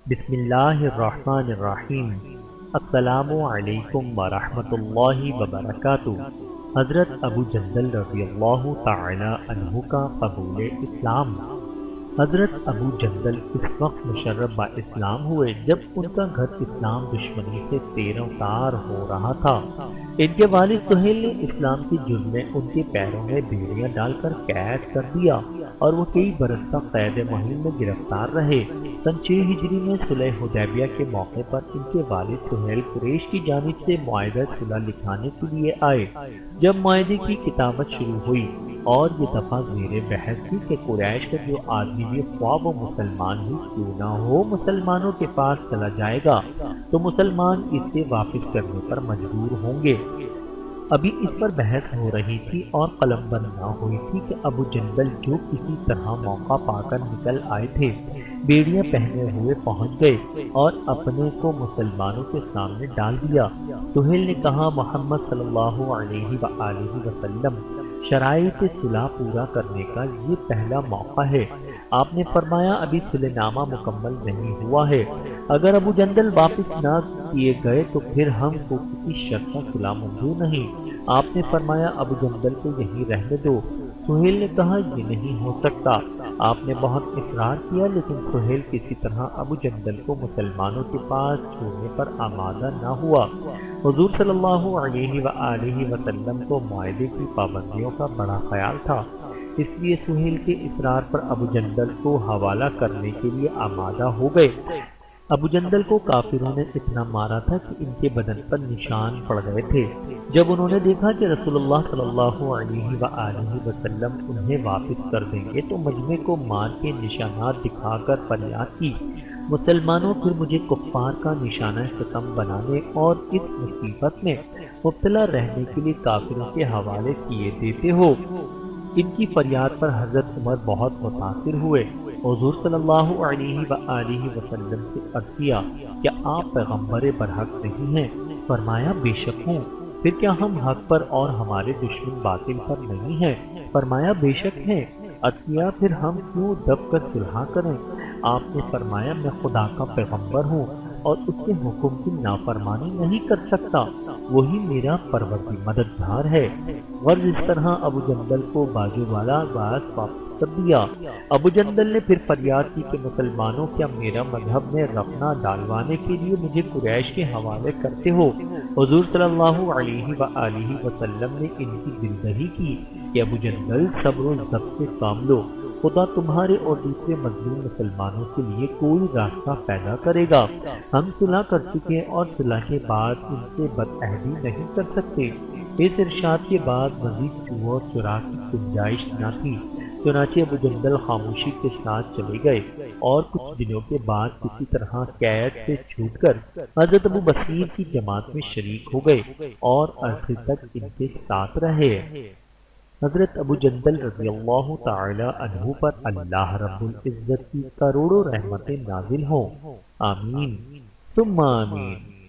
بسم اللہ الرحمن الرحیم۔ السلام علیکم ورحمۃ اللہ وبرکاتہ۔ حضرت ابو جندل رضی اللہ تعالی عنہ کا قبول اسلام۔ حضرت ابو جندل اس وقت مشرف با اسلام ہوئے جب ان کا گھر اسلام دشمنی سے تیروں تار ہو رہا تھا۔ ان کے والد سہیل نے اسلام کی جرم میں ان کے پیروں میں بیڑیاں ڈال کر قید کر دیا اور وہ کئی برس تک قید مہم میں گرفتار رہے۔ سن 6 ہجری میں صلح حدیبیہ کے موقع پر ان کے والد سہیل قریش کی جانب سے معاہدہ صلح لکھانے کے لیے آئے۔ جب معاہدے کی کتابت شروع ہوئی اور یہ دفعہ زیر بحث تھی کہ قریش کا جو آدمی بھی خواہ وہ مسلمان ہی کیوں نہ ہو مسلمانوں کے پاس چلا جائے گا تو مسلمان اس سے واپس کرنے پر مجبور ہوں گے۔ ابھی اس پر بحث ہو رہی تھی اور قلم بند نہ ہوئی تھی کہ ابو جندل جو کسی طرح موقع پا کر نکل آئے تھے بیڑیاں پہنے ہوئے پہنچ گئے اور اپنے کو مسلمانوں کے سامنے ڈال دیا۔ سہیل نے کہا، محمد صلی اللہ علیہ وآلہ وسلم شرائط صلح پورا کرنے کا یہ پہلا موقع ہے۔ آپ نے فرمایا ابھی صلح نامہ مکمل نہیں ہوا ہے، اگر ابو جندل واپس نہ کیے گئے تو پھر ہم کو کسی شرط کا صلح منظور نہیں۔ آپ نے فرمایا ابو جندل کو یہیں رہنے دو۔ سہیل نے کہا یہ نہیں ہو سکتا۔ آپ نے بہت اصرار کیا لیکن سہیل کسی طرح ابو جندل کو مسلمانوں کے پاس چھوڑنے پر آمادہ نہ ہوا۔ حضور صلی اللہ علیہ وآلہ وسلم کو معاہدے کی پابندیوں کا بڑا خیال تھا، اس لیے سہیل کے اصرار پر ابو جندل کو حوالہ کرنے کے لیے آمادہ ہو گئے۔ ابو جندل کو کافروں نے اتنا مارا تھا کہ ان کے بدن پر نشان پڑ گئے تھے۔ جب انہوں نے دیکھا کہ رسول اللہ صلی اللہ علیہ وآلہ وسلم انہیں واپس کر دیں گے تو مجمع کو مار کے نشانات دکھا کر فریاد کی، مسلمانوں پھر مجھے کفار کا نشانہ ستم بنانے اور اس مصیبت میں مبتلا رہنے کے لیے کافروں کے حوالے کیے دیتے ہو۔ ان کی فریاد پر حضرت عمر بہت متاثر ہوئے۔ حضور صلی اللہ علیہ وآلہ وسلم سے عرض کیا، کیا آپ پیغمبر برحق نہیں ہیں؟ فرمایا بے شک ہوں۔ پھر کیا ہم حق پر اور ہمارے دشمن باطل پر نہیں ہیں؟ فرمایا بے شک ہیں۔ عرض کیا پھر ہم کیوں دب کر صلح کریں؟ آپ نے فرمایا میں خدا کا پیغمبر ہوں اور اس کے حکم کی نافرمانی نہیں کر سکتا، وہی میرا پروردگار مددگار ہے۔ غرض اس طرح ابو جندل کو بازو والا باز واپس کر دیا۔ ابو جندل نے پھر فریاد کی کہ مسلمانوں کیا میرا مذہب میں رفنا ڈالوانے کے لیے مجھے قریش کے حوالے کرتے ہو؟ حضور صلی اللہ علیہ وآلہ وسلم نے ان کی دلدہی کی کہ ابو جندل صبر و ضبط سے کام لو، خدا تمہارے اور دوسرے مظلوم مسلمانوں کے لیے کوئی راستہ پیدا کرے گا۔ ہم صلح کر چکے اور صلح کے بعد ان سے بدعہدی نہیں کر سکتے۔ اس ارشاد کے بعد مزید چوہ اور چرا کی گنجائش نہ تھی، چنانچہ ابو جندل خاموشی کے ساتھ چلے گئے اور کچھ دنوں کے بعد کسی طرح قید سے چھوٹ کر حضرت ابو بصیر کی جماعت میں شریک ہو گئے اور عرصے تک ان کے ساتھ رہے۔ حضرت ابو جندل رضی اللہ تعالی عنہ پر اللہ رب العزت کی کروڑوں رحمتیں نازل ہوں، آمین ثم آمین۔